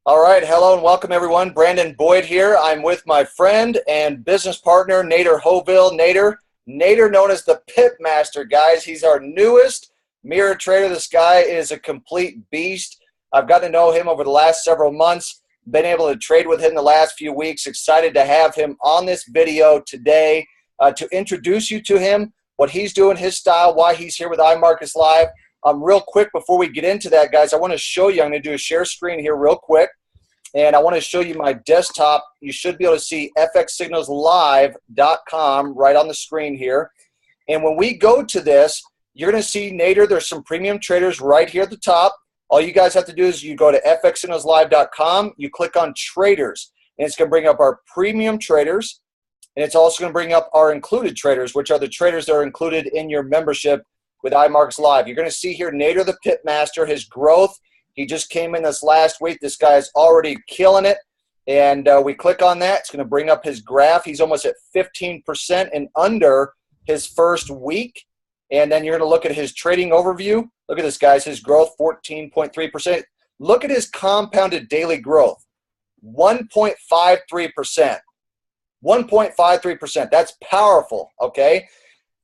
All right, hello and welcome everyone. Brandon Boyd here. I'm with my friend and business partner, Nader Hoville. Nader known as the Pip Master, guys. He's our newest mirror trader. This guy is a complete beast. I've gotten to know him over the last several months, been able to trade with him the last few weeks. Excited to have him on this video today to introduce you to him, what he's doing, his style, why he's here with iMarkets Live. Real quick, before we get into that, guys, I want to show you, I'm going to do a share screen here real quick, and I want to show you my desktop. You should be able to see fxsignalslive.com right on the screen here. And when we go to this, you're going to see, Nader, there's some premium traders right here at the top. All you guys have to do is you go to fxsignalslive.com, you click on traders, and it's going to bring up our premium traders, and it's also going to bring up our included traders, which are the traders that are included in your membership with iMarkets Live. You're going to see here Nader the Pip Master, his growth. He just came in this last week. This guy's already killing it. And we click on that. It's going to bring up his graph. He's almost at 15% and under his first week. And then you're going to look at his trading overview. Look at this, guys. His growth, 14.3%. Look at his compounded daily growth, 1.53%. 1.53%. That's powerful, okay?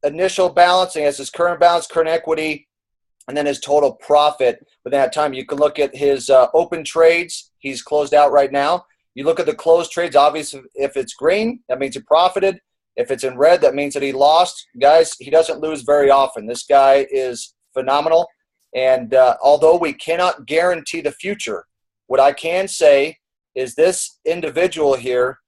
Initial balancing as his current balance, current equity, and then his total profit within that time. You can look at his open trades. He's closed out right now. You look at the closed trades. Obviously, if it's green, that means he profited. If it's in red, that means that he lost. Guys, he doesn't lose very often. This guy is phenomenal. And although we cannot guarantee the future, what I can say is this individual here,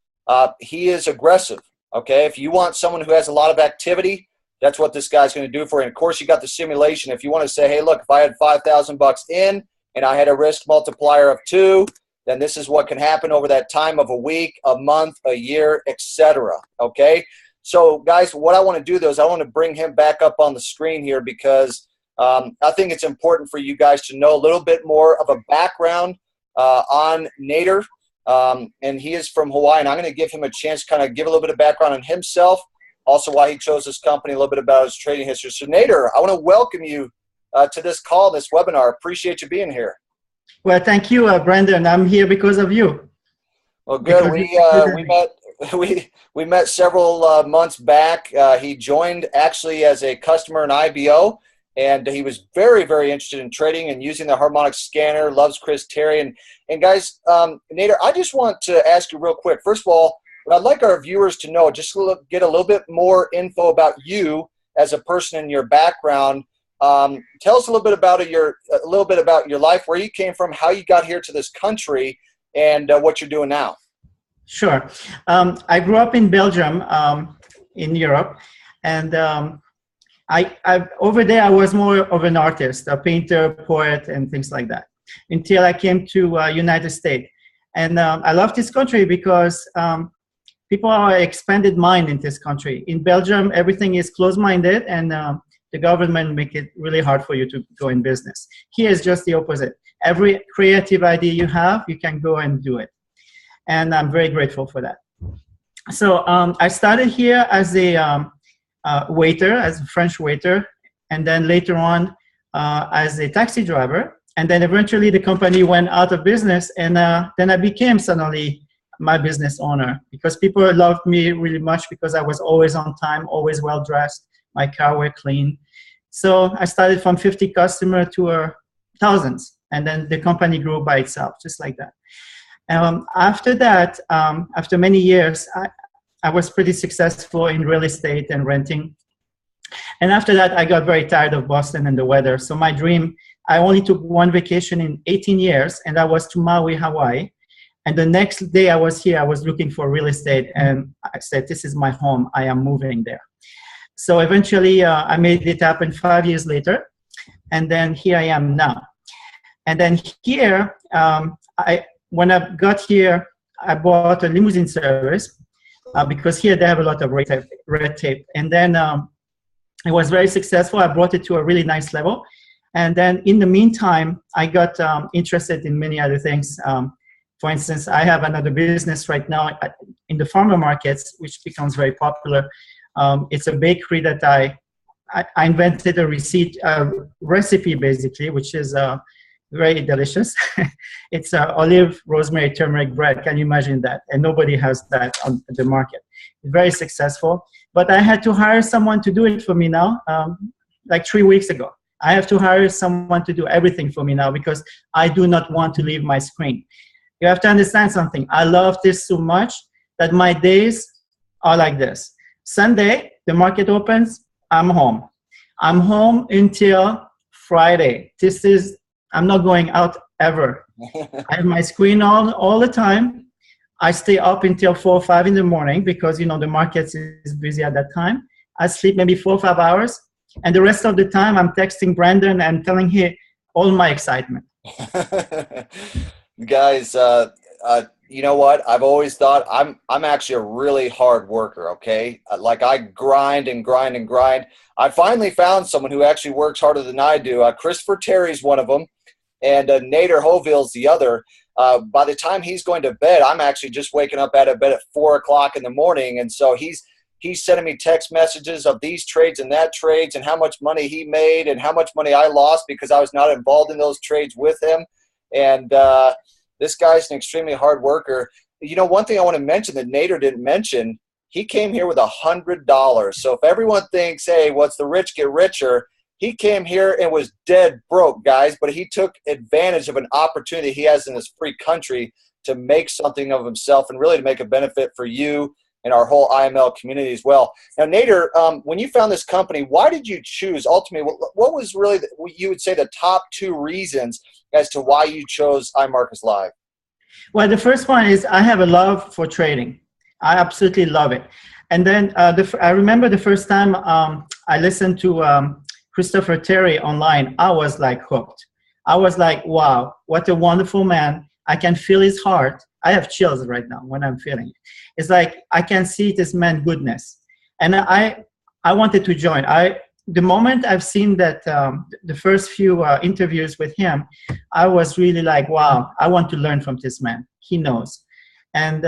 he is aggressive. Okay, if you want someone who has a lot of activity, that's what this guy's going to do for you. And of course, you got the simulation. If you want to say, hey, look, if I had 5,000 bucks in and I had a risk multiplier of 2, then this is what can happen over that time of a week, a month, a year, etc. Okay? So, guys, what I want to do, though, is I want to bring him back up on the screen here because I think it's important for you guys to know a little bit more of a background on Nader. And he is from Hawaii, and I'm going to give him a chance to kind of give a little bit of background on himself, also why he chose this company, a little bit about his trading history. So, Nader, I want to welcome you to this call, this webinar. Appreciate you being here. Well, thank you, Brandon. I'm here because of you. Well, good. We met several months back. He joined actually as a customer in IBO, and he was very, very interested in trading and using the harmonic scanner, loves Chris Terry. And guys, Nader, I just want to ask you real quick. First of all, what I'd like our viewers to know, just to get a little bit more info about you as a person and your background. Tell us a little bit about your life, where you came from, how you got here to this country, and what you're doing now. Sure. I grew up in Belgium, in Europe, and over there I was more of an artist, a painter, poet, and things like that, until I came to United States. And I love this country because people are expanded mind in this country. In Belgium, everything is closed-minded, and the government make it really hard for you to go in business. Here is just the opposite. Every creative idea you have, you can go and do it. And I'm very grateful for that. So I started here as a waiter, as a French waiter, and then later on as a taxi driver. And then eventually the company went out of business, and then I became suddenly my business owner, because people loved me really much because I was always on time, always well dressed, my car were clean. So I started from 50 customers to thousands, and then the company grew by itself, just like that. After that, after many years, I was pretty successful in real estate and renting. And after that, I got very tired of Boston and the weather. So my dream, I only took one vacation in 18 years, and that was to Maui, Hawaii. And the next day I was here, I was looking for real estate, and I said, this is my home, I am moving there. So eventually I made it happen 5 years later, and then here I am now. And then here, when I got here, I bought a limousine service because here they have a lot of red tape. And then it was very successful. I brought it to a really nice level. And then in the meantime, I got interested in many other things. For instance, I have another business right now in the farmer markets, which becomes very popular. It's a bakery that I invented a recipe basically, which is very delicious. It's olive, rosemary, turmeric bread. Can you imagine that? And nobody has that on the market. Very successful. But I had to hire someone to do it for me now, like 3 weeks ago. I have to hire someone to do everything for me now because I do not want to leave my screen. You have to understand something. I love this so much that my days are like this. Sunday, the market opens, I'm home. I'm home until Friday. I'm not going out ever. I have my screen on all the time. I stay up until 4 or 5 in the morning because, you know, the market is busy at that time. I sleep maybe 4 or 5 hours. And the rest of the time, I'm texting Brandon and telling him all my excitement. Guys, you know what? I've always thought I'm actually a really hard worker, okay? Like I grind and grind and grind. I finally found someone who actually works harder than I do. Christopher Terry's one of them, and Nader Hoville's the other. By the time he's going to bed, I'm actually just waking up out of bed at 4 o'clock in the morning, and so he's sending me text messages of these trades and that trades and how much money he made and how much money I lost because I was not involved in those trades with him. And this guy's an extremely hard worker. You know, one thing I want to mention that Nader didn't mention, he came here with $100. So if everyone thinks, hey, what's the rich get richer, he came here and was dead broke, guys, but he took advantage of an opportunity he has in this free country to make something of himself and really to make a benefit for you and our whole IML community as well. Now, Nader, when you found this company, why did you choose, ultimately, what was really, you would say, the top 2 reasons as to why you chose iMarkets Live? Well, the first one is I have a love for trading. I absolutely love it. And then I remember the first time I listened to Christopher Terry online, I was like hooked. I was like, wow, what a wonderful man. I can feel his heart. I have chills right now when I'm feeling it. It's like I can see this man's goodness. And I wanted to join. The moment I've seen that the first few interviews with him, I was really like, wow, I want to learn from this man. He knows. And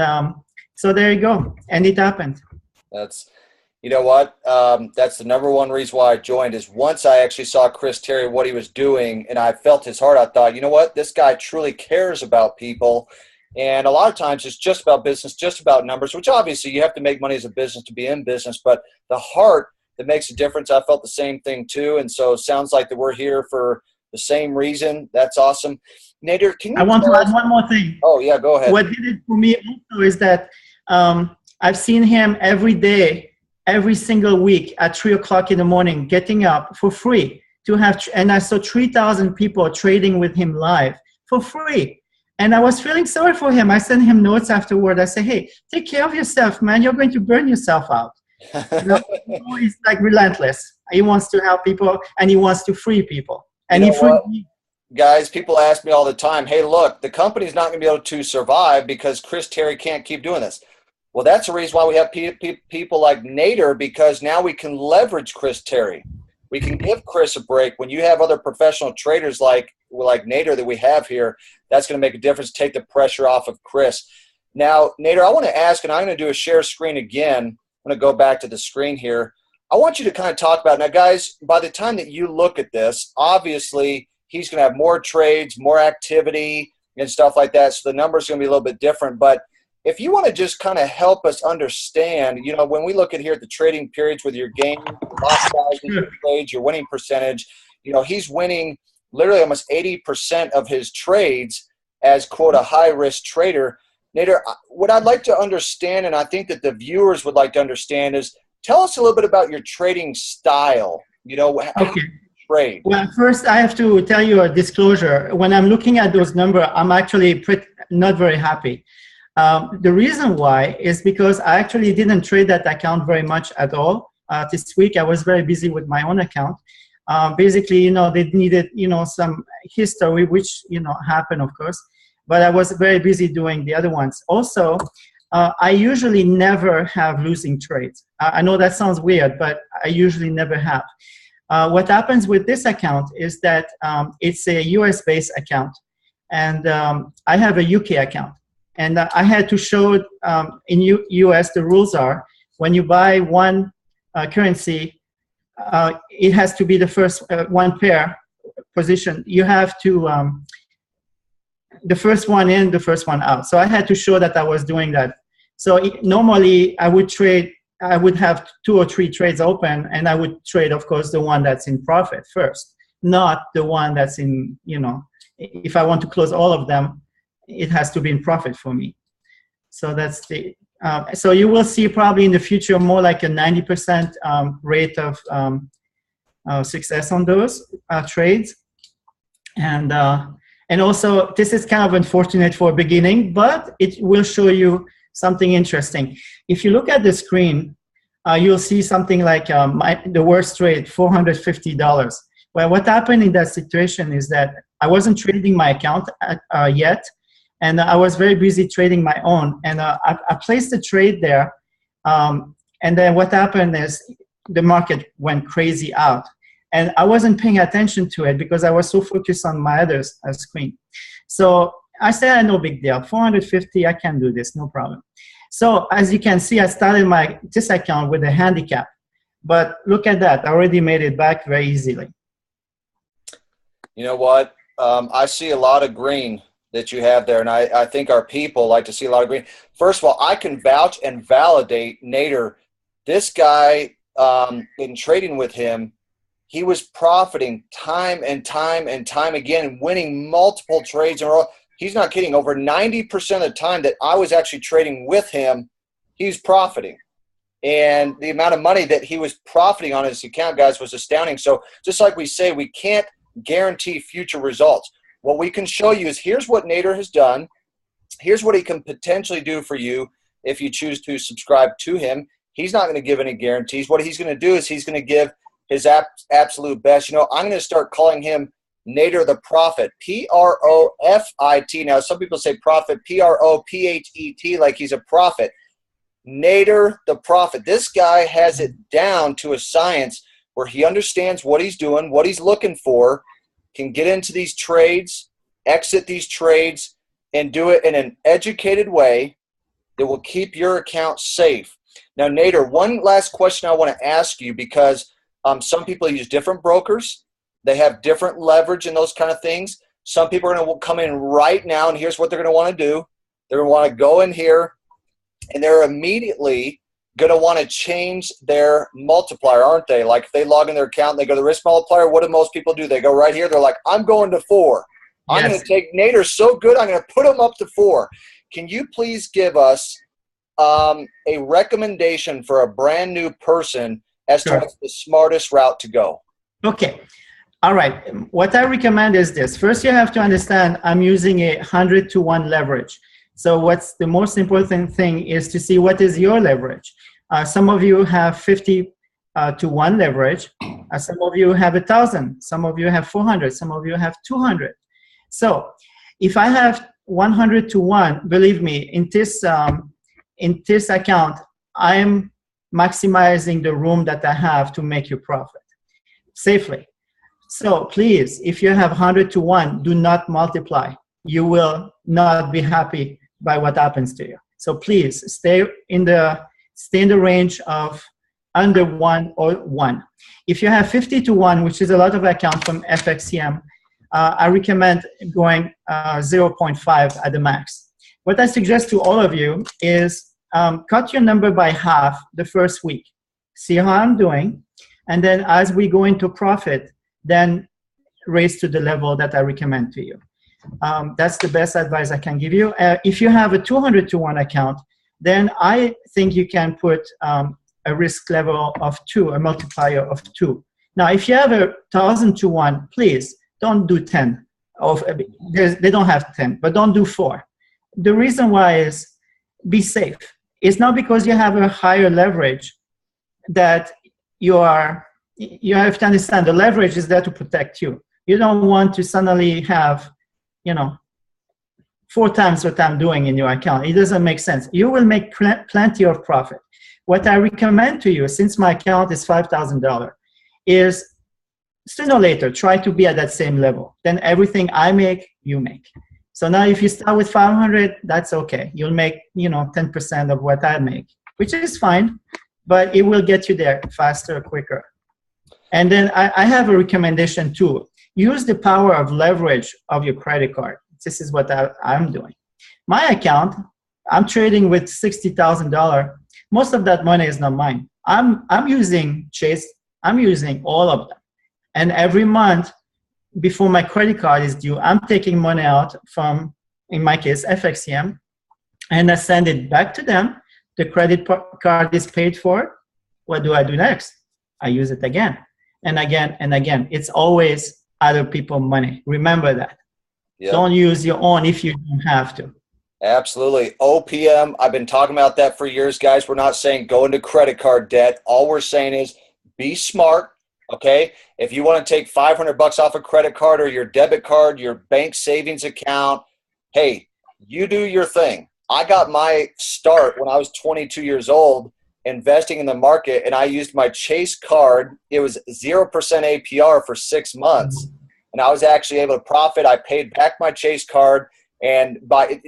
so there you go. And it happened. You know what? That's the #1 reason why I joined is once I actually saw Chris Terry, what he was doing, and I felt his heart, I thought, you know what? This guy truly cares about people. And a lot of times it's just about business, just about numbers, which obviously you have to make money as a business to be in business, but the heart that makes a difference, I felt the same thing too. And so it sounds like that we're here for the same reason. That's awesome. Nader, can you I want to add one more thing. Oh, yeah, go ahead. What did it for me also is that I've seen him every day, every single week at 3 o'clock in the morning, getting up for free to have, and I saw 3,000 people trading with him live for free. And I was feeling sorry for him. I sent him notes afterward. I say, hey, take care of yourself, man. You're going to burn yourself out. You know, he's like relentless. He wants to help people and he wants to free people. And he freed me. Guys, people ask me all the time, hey, look, the company's not going to be able to survive because Chris Terry can't keep doing this. Well, that's the reason why we have people like Nader, because now we can leverage Chris Terry. We can give Chris a break. When you have other professional traders like Nader that we have here, that's going to make a difference, take the pressure off of Chris. Now, Nader, I want to ask, and I'm going to do a share screen again. I'm going to go back to the screen here. I want you to kind of talk about, now, guys, by the time that you look at this, obviously he's going to have more trades, more activity, and stuff like that, so the numbers are going to be a little bit different. But if you want to just kind of help us understand, you know, when we look at here at the trading periods with your gain, lot size, your trades, your winning percentage, you know, he's winning literally almost 80% of his trades as, quote, a high-risk trader. Nader, what I'd like to understand, and I think that the viewers would like to understand, is tell us a little bit about your trading style. You know, how you trade. Well, first, I have to tell you a disclosure. When I'm looking at those numbers, I'm actually not very happy. The reason why is because I actually didn't trade that account very much at all. This week, I was very busy with my own account. Basically, you know, they needed, you know, some history, which, you know, happened, of course. But I was very busy doing the other ones. Also, I usually never have losing trades. I know that sounds weird, but I usually never have. What happens with this account is that it's a US-based account, and I have a UK account. And I had to show in US the rules are when you buy one currency, it has to be the first one pair position. You have to the first one in, the first one out. So I had to show that I was doing that. So normally I would trade, I would have 2 or 3 trades open, and I would trade, of course, the one that's in profit first, not the one that's in, you know, if I want to close all of them, it has to be in profit for me. So that's the, so you will see probably in the future more like a 90% rate of success on those trades. And also, this is kind of unfortunate for beginning, but it will show you something interesting. If you look at the screen, you'll see something like the worst trade, $450. Well, what happened in that situation is that I wasn't trading my account yet, and I was very busy trading my own. And I placed the trade there, and then what happened is the market went crazy out. And I wasn't paying attention to it because I was so focused on my other screen. So I said, no big deal, 450, I can do this, no problem. So as you can see, I started this account with a handicap. But look at that, I already made it back very easily. You know what? I see a lot of green that you have there, and I think our people like to see a lot of green. First of all, I can vouch and validate Nader. This guy, in trading with him, he was profiting time and time and time again, winning multiple trades in a row. He's not kidding. Over 90% of the time that I was actually trading with him, he's profiting. And the amount of money that he was profiting on his account, guys, was astounding. So just like we say, we can't guarantee future results. What we can show you is here's what Nader has done. Here's what he can potentially do for you if you choose to subscribe to him. He's not going to give any guarantees. What he's going to do is he's going to give his absolute best. You know, I'm going to start calling him Nader the Prophet, P-R-O-F-I-T. Now, some people say prophet, P-R-O-P-H-E-T, like he's a prophet. Nader the Prophet. This guy has it down to a science where he understands what he's doing, what he's looking for, can get into these trades, exit these trades, and do it in an educated way that will keep your account safe. Now, Nader, one last question I want to ask you, because some people use different brokers. They have different leverage and those kind of things. Some people are going to come in right now, and here's what they're going to want to do. They're going to want to go in here, and they're immediately going to want to change their multiplier, aren't they? Like if they log in their account and they go to the Risk Multiplier, what do most people do? They go right here. They're like, I'm going to 4. Yes. I'm going to take Nader so good, I'm going to put him up to 4. Can you please give us a recommendation for a brand new person as to what's the smartest route to go? Okay. All right. What I recommend is this. First, you have to understand I'm using a 100-to-1 leverage. So what's the most important thing is to see what is your leverage. Some of you have 50-to-1 leverage. Some of you have 1,000. Some of you have 400. Some of you have 200. So if I have 100-to-1, believe me, in this account, I'm maximizing the room that I have to make you profit safely. So please, if you have 100-to-1, do not multiply. You will not be happy by what happens to you. So please stay in the range of under 1 or 1. If you have 50-to-1, which is a lot of accounts from FXCM, I recommend going 0.5 at the max. What I suggest to all of you is cut your number by half the first week. See how I'm doing. And then as we go into profit, then raise to the level that I recommend to you. That's the best advice I can give you. If you have a 200-to-1 account, then I think you can put a risk level of 2, a multiplier of 2. Now, if you have a 1,000-to-1, please don't do 10. They don't have 10, but don't do 4. The reason why is be safe. It's not because you have a higher leverage that you have to understand the leverage is there to protect you. You don't want to suddenly have, 4 times what I'm doing in your account. It doesn't make sense. You will make plenty of profit. What I recommend to you, since my account is $5,000, is sooner or later, try to be at that same level. Then everything I make, you make. So now if you start with 500, that's okay. You'll make, 10% of what I make, which is fine, but it will get you there faster, quicker. And then I have a recommendation too. Use the power of leverage of your credit card. this is what I'm doing. My account, I'm trading with $60,000. Most of that money is not mine. I'm using Chase. I'm using all of them. And every month before my credit card is due, I'm taking money out from, in my case, FXCM, and I send it back to them. The credit card is paid for. What do I do next? I use it again and again and again. It's always other people's money. Remember that. Yep. Don't use your own if you don't have to. Absolutely. OPM, I've been talking about that for years, guys. We're not saying go into credit card debt. All we're saying is be smart, okay? If you want to take $500 off a credit card or your debit card, your bank savings account, hey, you do your thing. I got my start when I was 22 years old investing in the market, and I used my Chase card. It was 0% APR for 6 months, and I was actually able to profit. I paid back my Chase card. And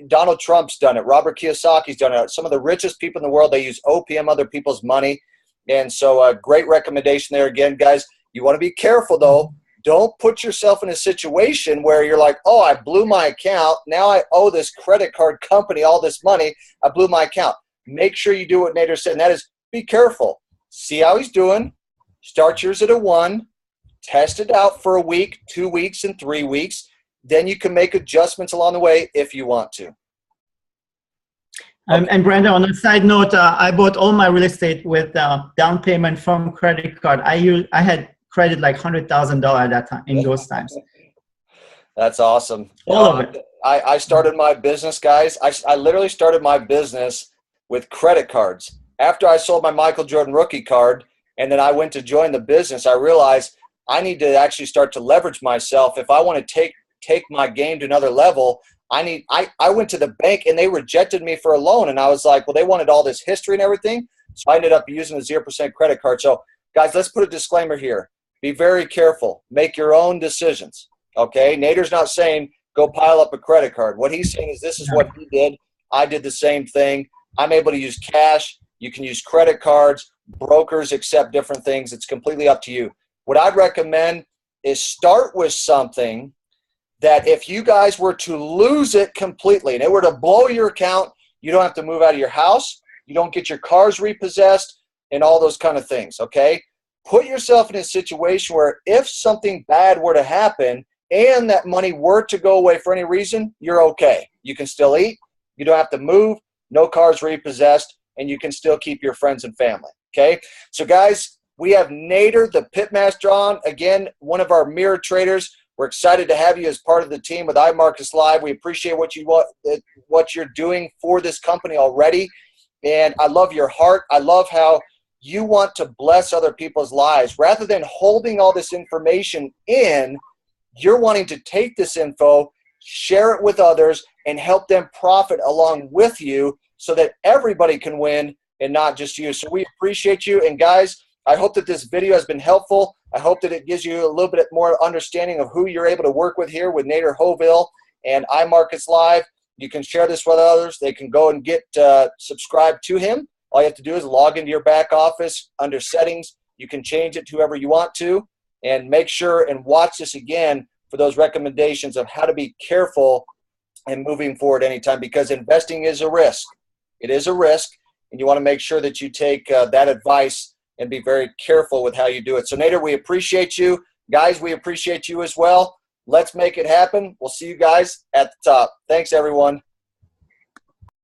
Donald Trump's done it. Robert Kiyosaki's done it. Some of the richest people in the world, they use OPM, other people's money. And so great recommendation there again, guys. You want to be careful, though. Don't put yourself in a situation where you're like, oh, I blew my account. Now I owe this credit card company all this money. I blew my account. Make sure you do what Nader said, and that is be careful. See how he's doing. Start yours at a 1. Test it out for a week, 2 weeks, and 3 weeks. Then you can make adjustments along the way if you want to. And Brandon, on a side note, I bought all my real estate with down payment from credit card. I had credit like $100,000 at that time, in those times. That's awesome. All of it. I started my business, guys. I literally started my business with credit cards. After I sold my Michael Jordan rookie card, and then I went to join the business, I realized I need to actually start to leverage myself. If I want to take my game to another level, I went to the bank and they rejected me for a loan, and I was like, well, they wanted all this history and everything, so I ended up using a 0% credit card. So guys, let's put a disclaimer here. Be very careful. Make your own decisions, okay? Nader's not saying go pile up a credit card. What he's saying is this is what he did. I did the same thing. I'm able to use cash. You can use credit cards. Brokers accept different things. It's completely up to you. What I'd recommend is start with something that if you guys were to lose it completely and it were to blow your account, you don't have to move out of your house, you don't get your cars repossessed, and all those kind of things, okay? Put yourself in a situation where if something bad were to happen and that money were to go away for any reason, you're okay. You can still eat, you don't have to move, no cars repossessed, and you can still keep your friends and family, okay? So guys, we have Nader the Pip Master on, again, one of our mirror traders. We're excited to have you as part of the team with iMarkets Live. We appreciate what you're doing for this company already. And I love your heart. I love how you want to bless other people's lives. Rather than holding all this information in, you're wanting to take this info, share it with others, and help them profit along with you so that everybody can win and not just you. So we appreciate you. And guys, I hope that this video has been helpful. I hope that it gives you a little bit more understanding of who you're able to work with here with Nader Hoville and iMarkets Live. You can share this with others. They can go and get subscribed to him. All you have to do is log into your back office under settings. You can change it to whoever you want to, and make sure and watch this again for those recommendations of how to be careful and moving forward anytime, because investing is a risk. It is a risk, and you want to make sure that you take that advice and be very careful with how you do it. So Nader, we appreciate you. Guys, we appreciate you as well. Let's make it happen. We'll see you guys at the top. Thanks, everyone.